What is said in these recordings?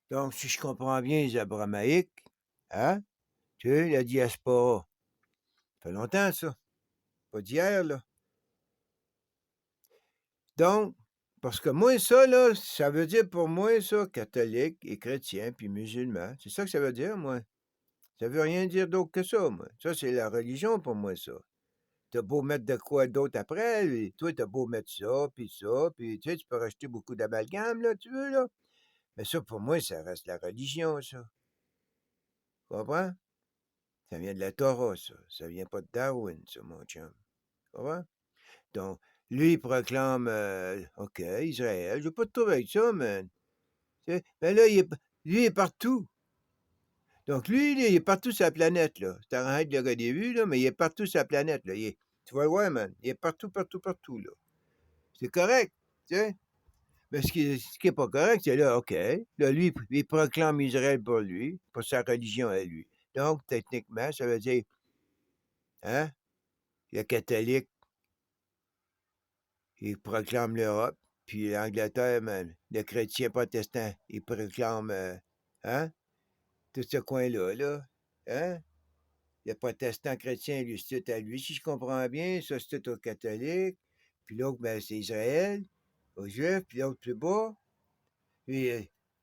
Donc, si je comprends bien les Abramaïques, hein, tu sais, la diaspora, ça fait longtemps ça, pas d'hier, là. Donc, parce que moi, ça, là, ça veut dire pour moi, ça, catholique et chrétien, puis musulman. C'est ça que ça veut dire, moi. Ça veut rien dire d'autre que ça, moi. Ça, c'est la religion pour moi, ça. T'as beau mettre de quoi d'autre après, et toi, t'as beau mettre ça, puis tu sais, tu peux rajouter beaucoup d'amalgame, là, tu veux, là. Mais ça, pour moi, ça reste la religion, ça. Tu comprends? Ça vient de la Torah, ça. Ça vient pas de Darwin, ça, mon chum. Tu comprends? Donc, lui, il proclame, OK, Israël. Je veux pas te trouver avec ça, man. Tu sais, mais là, lui, il est partout. Donc, lui, il est partout sur la planète, là. C'est arrête de le début, là, mais il est partout sur la planète, là. Tu vas le voir, man. Il est partout, partout, partout, là. C'est correct, tu sais. Mais ce qui est pas correct, c'est là, OK. Là, lui, il proclame Israël pour lui, pour sa religion à lui. Donc, techniquement, ça veut dire, hein, le catholique, il proclame l'Europe, puis l'Angleterre, man, le chrétien protestant, il proclame, hein, tout ce coin-là, là. Hein? Le protestant chrétien, lui, c'est tout à lui, si je comprends bien. Ça, c'est tout aux catholiques. Puis l'autre, ben, c'est Israël, aux Juifs. Puis l'autre, plus bas, puis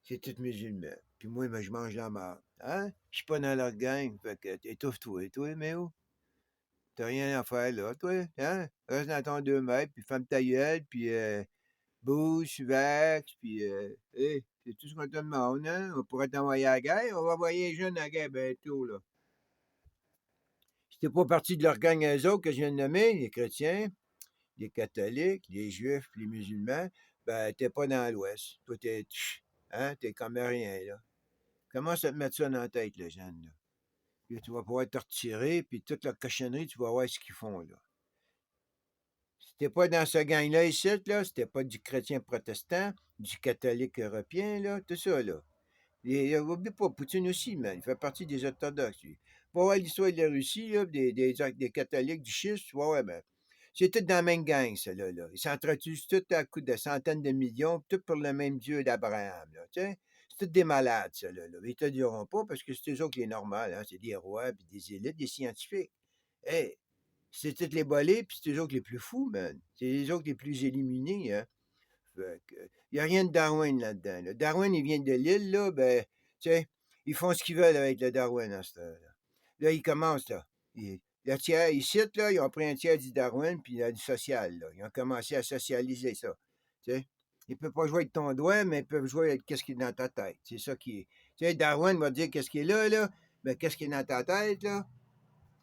c'est tout musulman. Puis moi, ben, je mange la marde. Hein? Je suis pas dans leur gang. Fait que étouffe-toi, toi, mais où? T'as rien à faire là, toi. Hein? Reste dans ton 2 mètres, puis ferme ta gueule, puis bouge, vax, puis hey, c'est tout ce qu'on te demande, hein? On pourrait t'envoyer à la guerre. On va envoyer les jeunes à la guerre bientôt, là. Si t'es pas parti de leur gang à eux autres que je viens de nommer, les chrétiens, les catholiques, les juifs, les musulmans, ben, t'es pas dans l'Ouest. Toi, hein, t'es comme rien, là. Commence à te mettre ça dans la tête, les jeunes, là. Puis tu vas pouvoir te retirer, puis toute la cochonnerie, tu vas voir ce qu'ils font, là. Si t'es pas dans ce gang-là ici, là, si t'es pas du chrétien protestant, du catholique européen, là, tout ça, là. Et oublie pas, Poutine aussi, man, il fait partie des orthodoxes, lui. Va voir l'histoire de la Russie, là, des catholiques, du schisme, tu vois, ouais, ben, c'est tout dans la même gang, ça, là. Ils s'entretuent tout à coup de centaines de millions, tout pour le même Dieu d'Abraham, là, tu sais. C'est tous des malades, ça, là. Ils te le diront pas parce que c'est eux autres qui est normal, hein. C'est des rois, puis des élites, des scientifiques. Hey, c'est tous les bolés, puis c'est eux autres les plus fous, man. C'est les autres les plus éliminés, hein. Fait que, il n'y a rien de Darwin là-dedans, là. Darwin, il vient de l'île, là, ben, tu sais, ils font ce qu'ils veulent avec le Darwin à cette heure-là. Là, ils commencent, là. Le tiers, ici, là, ils ont pris un tiers du Darwin, puis du social, là. Ils ont commencé à socialiser ça. Tu sais, ils ne peuvent pas jouer avec ton doigt, mais ils peuvent jouer avec qu'est-ce qui est dans ta tête. C'est ça qui est. Tu sais, Darwin va dire qu'est-ce qui est là, mais qu'est-ce qui est dans ta tête, là?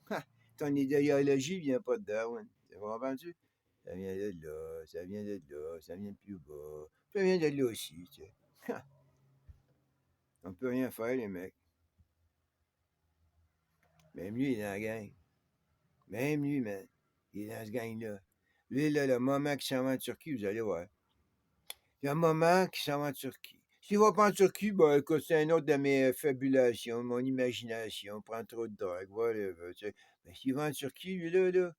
Ha! Ton idéologie vient pas de Darwin. Tu comprends-tu? Ça vient de là, ça vient de là, ça vient de plus bas. Ça vient de là aussi, tu sais. On peut rien faire, les mecs. Même lui, il est dans la gang. Même lui, man. Il est dans ce gang-là. Lui, là, le moment qu'il s'en va en Turquie, vous allez voir. Il y a un moment qu'il s'en va en Turquie. S'il va pas en Turquie, ben, écoute, c'est un autre de mes fabulations, mon imagination, prend trop de drogue, whatever, tu sais. Mais s'il va en Turquie, lui, là,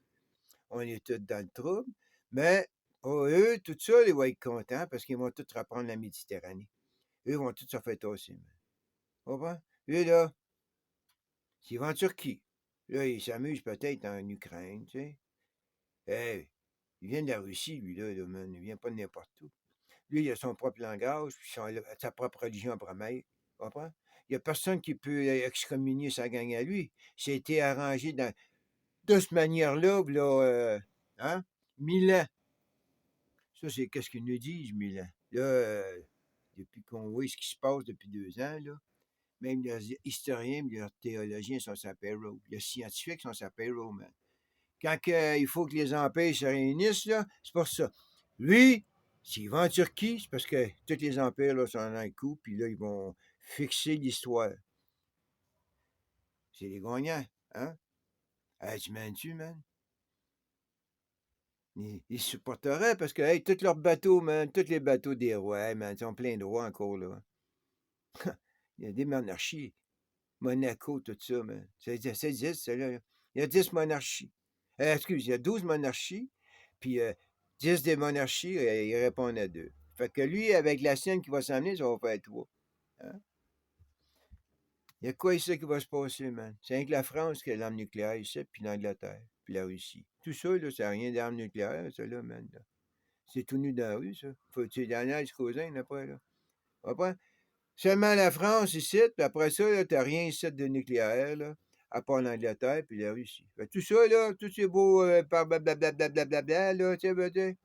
on est tous dans le trouble. Mais, oh, eux, tout ça, ils vont être contents parce qu'ils vont tous reprendre la Méditerranée. Eux vont tous se faire tasser, man. Tu comprends? Eux, là, s'ils vont en Turquie, là, ils s'amusent peut-être en Ukraine, tu sais. Hey, il vient de la Russie, lui, là, man. Il vient pas de n'importe où. Lui, il a son propre langage, puis sa propre religion abramaïque. Tu comprends? Il n'y a personne qui peut excommunier sa gang à lui. C'était arrangé de cette manière-là, là, hein? 1000 ans. Ça, c'est qu'est-ce qu'ils nous disent, 1000 ans. Là, depuis qu'on voit ce qui se passe depuis 2 ans, là, même les historiens, leurs théologiens sont sur payroll. Les scientifiques sont sur payroll, man. Quand il faut que les empires se réunissent, là, c'est pour ça. Lui, s'il va en Turquie, c'est parce que tous les empires là, sont dans un coup, puis là, ils vont fixer l'histoire. C'est les gagnants, hein? Hey, tu m'aimes-tu, man? Ils supporteraient parce que, hey, tous leurs bateaux, man, tous les bateaux des rois, man, ils sont pleins de rois encore, là. Il y a des monarchies. Monaco, tout ça, man. C'est 10, ça, là. Il y a 10 monarchies. Excuse, il y a 12 monarchies, puis 10 des monarchies, ils répondent à deux. Fait que lui, avec la sienne qui va s'emmener, ça va faire trois. Hein? Il y a quoi ici qui va se passer, man? C'est rien que la France qui a l'arme nucléaire ici, puis l'Angleterre, puis la Russie. Tout ça, là, ça n'a rien d'arme nucléaire, ça, là, man. Là. C'est tout nu dans la rue, ça. Faut que tu y en ailles jusqu'aux Indes, après, là. Comprends? Seulement la France ici, puis après ça, là, t'as rien ici de nucléaire, là, à part l'Angleterre puis la Russie. Fait que tout ça, là, tous ces beaux par blablabla, là, tu sais, ben, tu sais,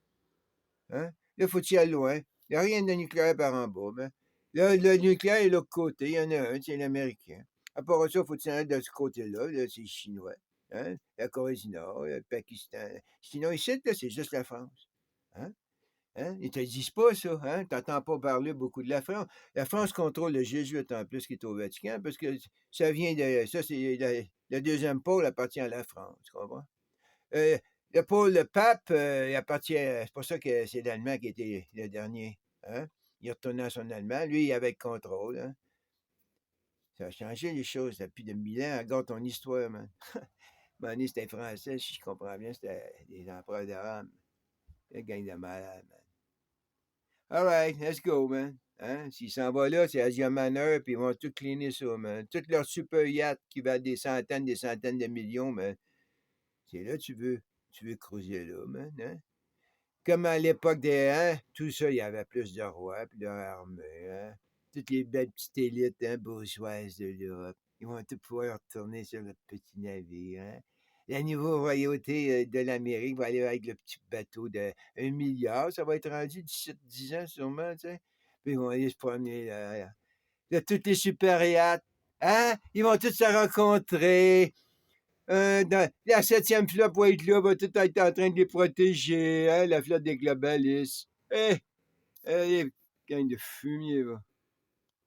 hein? Là, faut y aller loin. Il n'y a rien de nucléaire par en bas, ben. Là, le nucléaire est de l'autre côté. Il y en a un, c'est l'Américain. À part ça, faut y aller de ce côté-là. Là, c'est les Chinois. Hein? La Corée du Nord, le Pakistan. Sinon, ici, là, c'est juste la France. Hein? Hein? Ils te disent pas ça, hein? T'entends pas parler beaucoup de la France. La France contrôle le Jésuite en plus qui est au Vatican parce que ça vient de. Ça, c'est le deuxième pôle appartient à la France, tu comprends? Euh, le pôle, le pape, il appartient. C'est pour ça que c'est l'Allemand qui était le dernier. Hein? Il est retourné à son Allemand. Lui, il avait le contrôle. Hein? Ça a changé les choses depuis de 1000 ans. Regarde ton histoire, man. À un moment donné, c'était français, si je comprends bien, c'était des empereurs de Rome. Le gang de malade, man. All right, let's go, man. Hein? S'ils s'en vont là, c'est Asia Manor, puis ils vont tout cleaner ça, man. Toutes leurs super yachts qui valent des centaines de millions, man. C'est là que tu veux creuser là, man. Hein? Comme à l'époque des hein, tout ça, il y avait plus de rois, puis leur armée, hein. Toutes les belles petites élites hein, bourgeoises de l'Europe. Ils vont tout pouvoir retourner sur le petit navire, hein. La nouvelle royauté de l'Amérique va aller avec le petit bateau de 1 milliard. Ça va être rendu d'ici 10 ans sûrement, tu sais. Puis ils vont aller se promener là. Là, toutes les super yachts, hein? Ils vont tous se rencontrer. La septième flotte va être là, va tout être en train de les protéger, hein, la flotte des globalistes. Eh, les gang de fumier, va.